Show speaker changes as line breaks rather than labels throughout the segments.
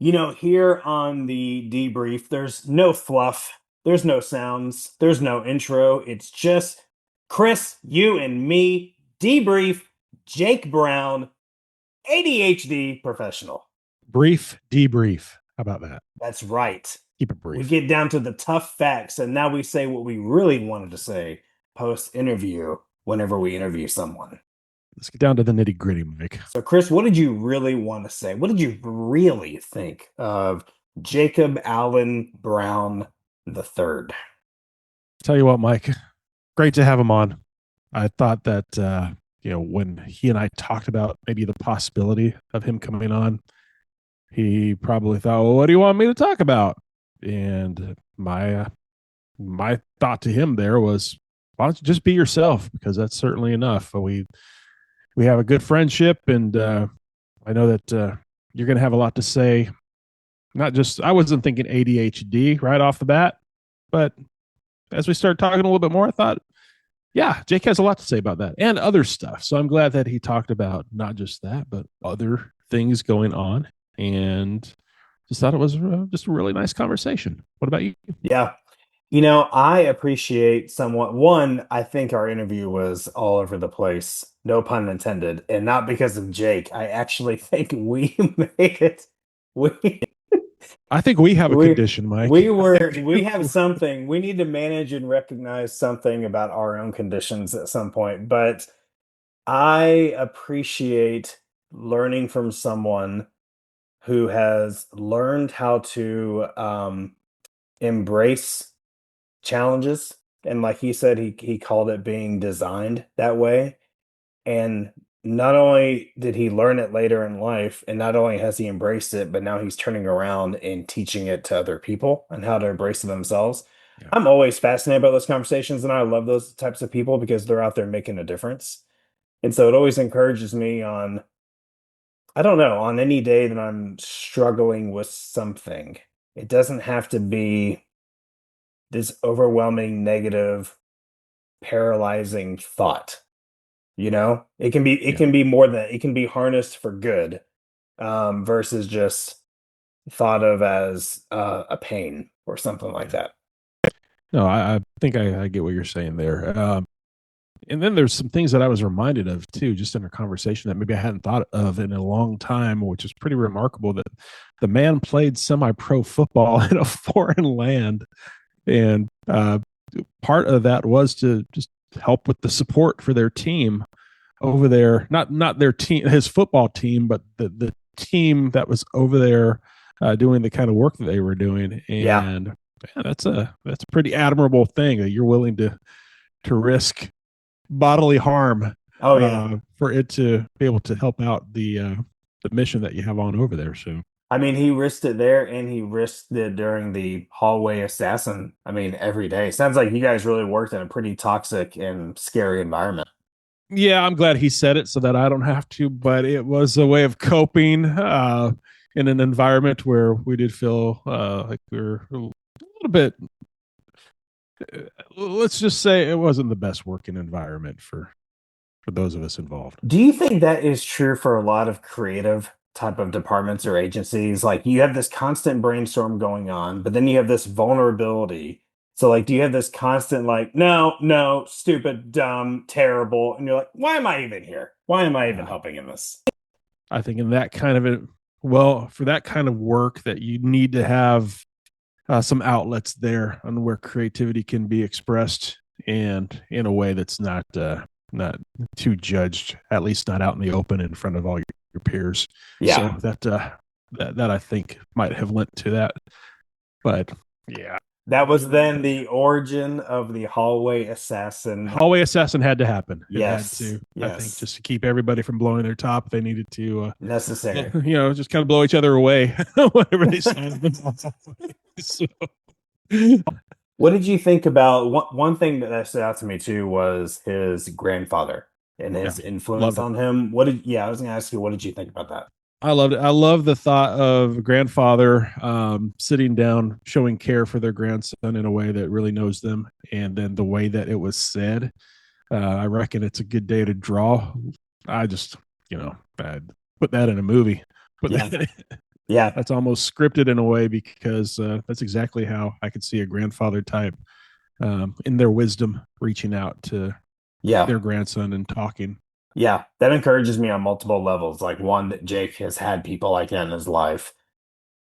Here on the debrief, there's no fluff, there's no sounds, there's no intro. It's just Chris, you, and me. Debrief, Jake Brown, ADHD professional.
Brief debrief. How about that?
That's right.
Keep it
We
brief.
get down to the tough facts, and now we say what we really wanted to say post interview whenever we interview someone.
Let's get down to the nitty gritty, Mike.
So, Chris, what did you really want to say? What did you really think of Jacob Allen Brown the third?
Tell you what, Mike, great to have him on. I thought that, when he and I talked about maybe the possibility of him coming on, he probably thought, well, what do you want me to talk about? And my thought to him there was, why don't you just be yourself? Because that's certainly enough. We have a good friendship, and I know that you're going to have a lot to say. Not just, I wasn't thinking ADHD right off the bat, but as we started talking a little bit more, I thought, yeah, Jake has a lot to say about that and other stuff. So I'm glad that he talked about not just that, but other things going on. And just thought it was just a really nice conversation. What about you?
Yeah. I appreciate somewhat. One, I think our interview was all over the place, no pun intended, and not because of Jake. I actually think we made it. We
I think we have a
we
condition, Mike.
we have something. We need to manage and recognize something about our own conditions at some point. But I appreciate learning from someone who has learned how to embrace challenges. And like he said, he called it being designed that way. And not only did he learn it later in life, and not only has he embraced it, but now he's turning around and teaching it to other people and how to embrace it themselves.
Yeah.
I'm always fascinated by those conversations, and I love those types of people because they're out there making a difference. And so it always encourages me on, I don't know, on any day that I'm struggling with something. It doesn't have to be this overwhelming, negative, paralyzing thought. It
Yeah.
can be more than it can be harnessed for good, versus just thought of as a pain or something like
Yeah.
that.
No, I think I get what you're saying there. And then there's some things that I was reminded of too, just in our conversation that maybe I hadn't thought of in a long time, which is pretty remarkable that the man played semi-pro football in a foreign land, and part of that was to just help with the support for their team over there. Not their team, his football team, but the team that was over there doing the kind of work that they were doing.
Yeah.
And yeah, that's a pretty admirable thing that you're willing to risk bodily harm
Oh yeah.
for it to be able to help out the mission that you have on over there. So
I mean, he risked it there and he risked it during the hallway assassin. I mean, every day. Sounds like you guys really worked in a pretty toxic and scary environment.
yeah, I'm glad he said it so that I don't have to. But it was a way of coping in an environment where we did feel like we were a little bit. Let's just say it wasn't the best working environment for those of us involved.
Do you think that is true for a lot of creative type of departments or agencies? Like you have this constant brainstorm going on, but then you have this vulnerability. So like, do you have this constant like, no, no, stupid, dumb, terrible, and you're like, why am I even here? Why am I even
Yeah,
helping in this?
I think in that kind of it, well, for that kind of work, that you need to have some outlets there on where creativity can be expressed and in a way that's not too judged, at least not out in the open in front of all your peers.
Yeah.
So that I think might have lent to that. But yeah,
That was then the origin of the hallway assassin.
hallway assassin had to happen. It had
Yes.
to, I think,
Yes.
just to keep everybody from blowing their top. They needed to,
Necessary.
just kind of blow each other away whenever they saw them. So,
What did you think about one thing that stood out to me too was his grandfather and
yeah,
his influence
loved it.
on him? Yeah, I was gonna ask you, what did you think about that?
I loved it. I love the thought of a grandfather sitting down, showing care for their grandson in a way that really knows them, and then the way that it was said. I reckon it's a good day to draw. I just, I'd put that in a movie. Put
Yeah.
that.
Yeah.
That's almost scripted in a way because that's exactly how I could see a grandfather type in their wisdom reaching out to
Yeah.
their grandson and talking.
Yeah. That encourages me on multiple levels. Like one, that Jake has had people like that in his life.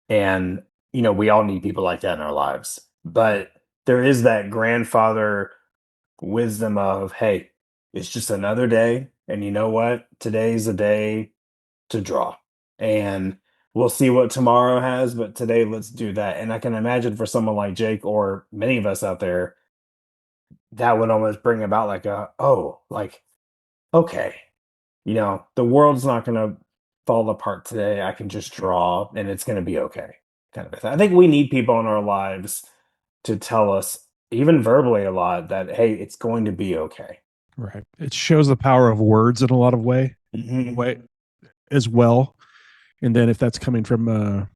And, we all need people like that in our lives. But there is that grandfather wisdom of, hey, it's just another day. And you know what? Today's a day to draw. And we'll see what tomorrow has, but today let's do that. And I can imagine for someone like Jake or many of us out there, that would almost bring about like like, okay, the world's not going to fall apart today. I can just draw and it's going to be okay. Kind of a thing. I think we need people in our lives to tell us, even verbally a lot, that, hey, it's going to be okay.
Right. It shows the power of words in a lot of
Hmm.
way as well. And then if that's coming from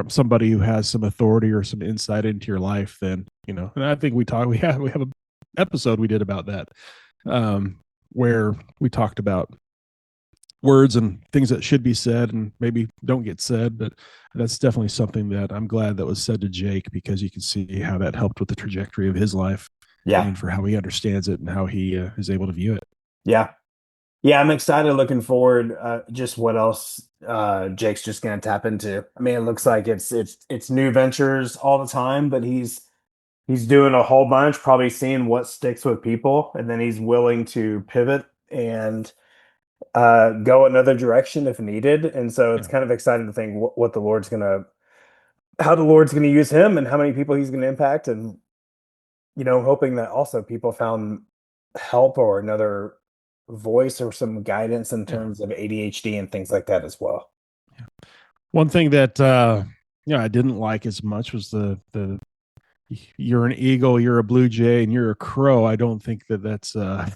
somebody who has some authority or some insight into your life, then and I think we have an episode we did about that, where we talked about words and things that should be said and maybe don't get said. But that's definitely something that I'm glad that was said to Jake, because you can see how that helped with the trajectory of his life
Yeah.
and for how he understands it and how he is able to view it.
Yeah. Yeah, I'm excited, looking forward. Just what else Jake's just gonna tap into. I mean, it looks like it's new ventures all the time, but he's doing a whole bunch, probably seeing what sticks with people, and then he's willing to pivot and go another direction if needed. And so it's
Yeah.
kind of exciting to think what how the Lord's gonna use him and how many people he's gonna impact, and hoping that also people found help or another voice or some guidance in
Yeah.
terms of ADHD and things like that as well.
Yeah. One thing that I didn't like as much was the you're an eagle, you're a blue jay, and you're a crow. I don't think that's I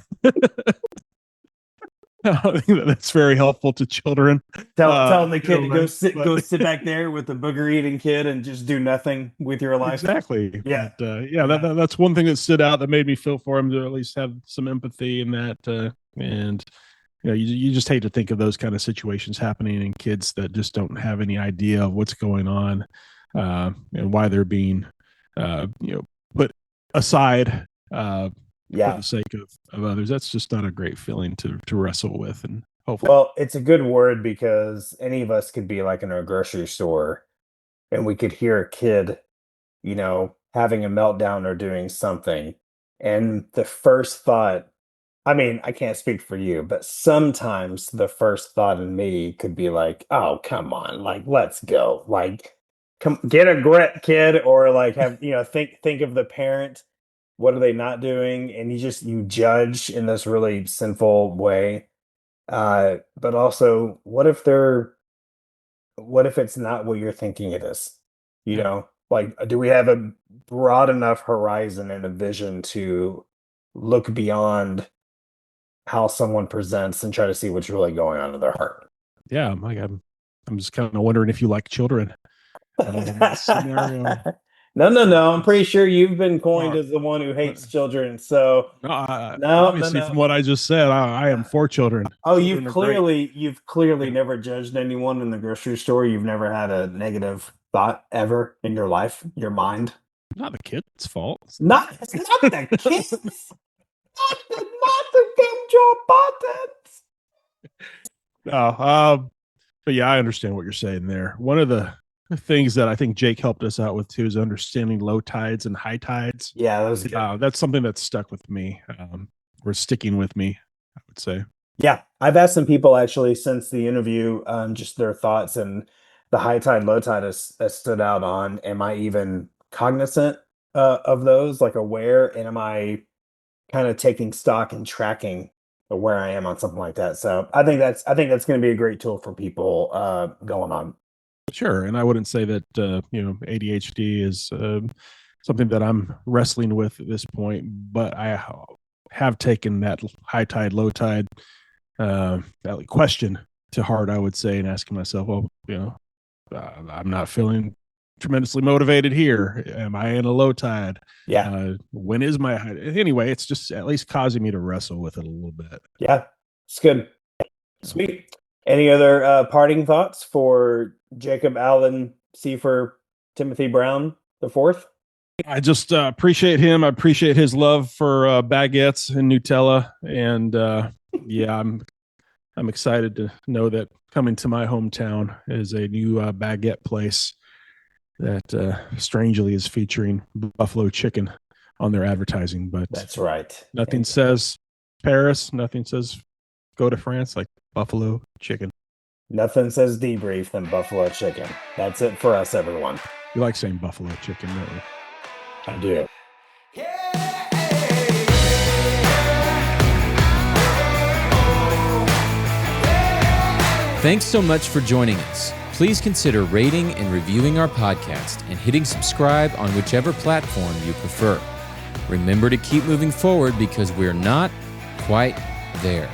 don't think that that's very helpful to children.
Telling the kid to
But
go sit back there with the booger eating kid and just do nothing with your life.
exactly.
Yeah.
But yeah,
Yeah.
that's one thing that stood out that made me feel for him, to at least have some empathy in that. And you just hate to think of those kind of situations happening in kids that just don't have any idea of what's going on, and why they're being, put aside, for
Yeah.
the sake of others. That's just not a great feeling to wrestle with, and hopefully,
Well, it's a good word because any of us could be like in a grocery store and we could hear a kid, having a meltdown or doing something. And the first thought, I mean, I can't speak for you, but sometimes the first thought in me could be like, "Oh, come on, like let's go, like come get a grip, kid," or like have think of the parent. What are they not doing? And you judge in this really sinful way. But also, what if it's not what you're thinking it is?
yeah,
Like, do we have a broad enough horizon and a vision to look beyond how someone presents and try to see what's really going on in their heart?
yeah. I'm just kind of wondering if you like children in that scenario.
No, no, no. I'm pretty
It's
sure you've been coined
hard.
as the one who
But
hates children. So,
no,
no, no,
obviously, from
no.
what I just said, I am for children.
Oh,
Children are great.
you've clearly
Yeah.
never judged anyone in the grocery store. You've never had a negative thought ever in your life, your mind.
Not the kid's fault.
It's not the kids. Not the Kim buttons.
No, but yeah, I understand what you're saying there. One of the things that I think Jake helped us out with too is understanding low tides and high tides.
Yeah, that was good.
That's something that's stuck with me, or sticking with me, I would say.
Yeah, I've asked some people actually since the interview, just their thoughts, and the high tide, low tide has stood out on. Am I even cognizant of those, like aware, and am I kind of taking stock and tracking where I am on something like that? So I think that's going to be a great tool for people going on.
Sure, and I wouldn't say that ADHD is something that I'm wrestling with at this point, but I have taken that high tide, low tide that question to heart, I would say, and asking myself, well, I'm not feeling tremendously motivated here. Am I in a low tide?
Yeah,
When is my high? Anyway, it's just at least causing me to wrestle with it a little bit.
yeah, it's good.
So,
Sweet. Any other parting thoughts for Jacob Allen Seifer Timothy Brown the fourth?
I just appreciate him. I appreciate his love for baguettes and Nutella, and yeah, I'm excited to know that coming to my hometown is a new baguette place that strangely is featuring buffalo chicken on their advertising. But
That's right.
nothing says Paris, nothing says go to France like buffalo chicken.
Nothing says debrief than buffalo chicken. That's it for us, everyone.
You like saying buffalo chicken, don't you?
I do.
Thanks so much for joining us. Please consider rating and reviewing our podcast and hitting subscribe on whichever platform you prefer. Remember to keep moving forward because we're not quite there.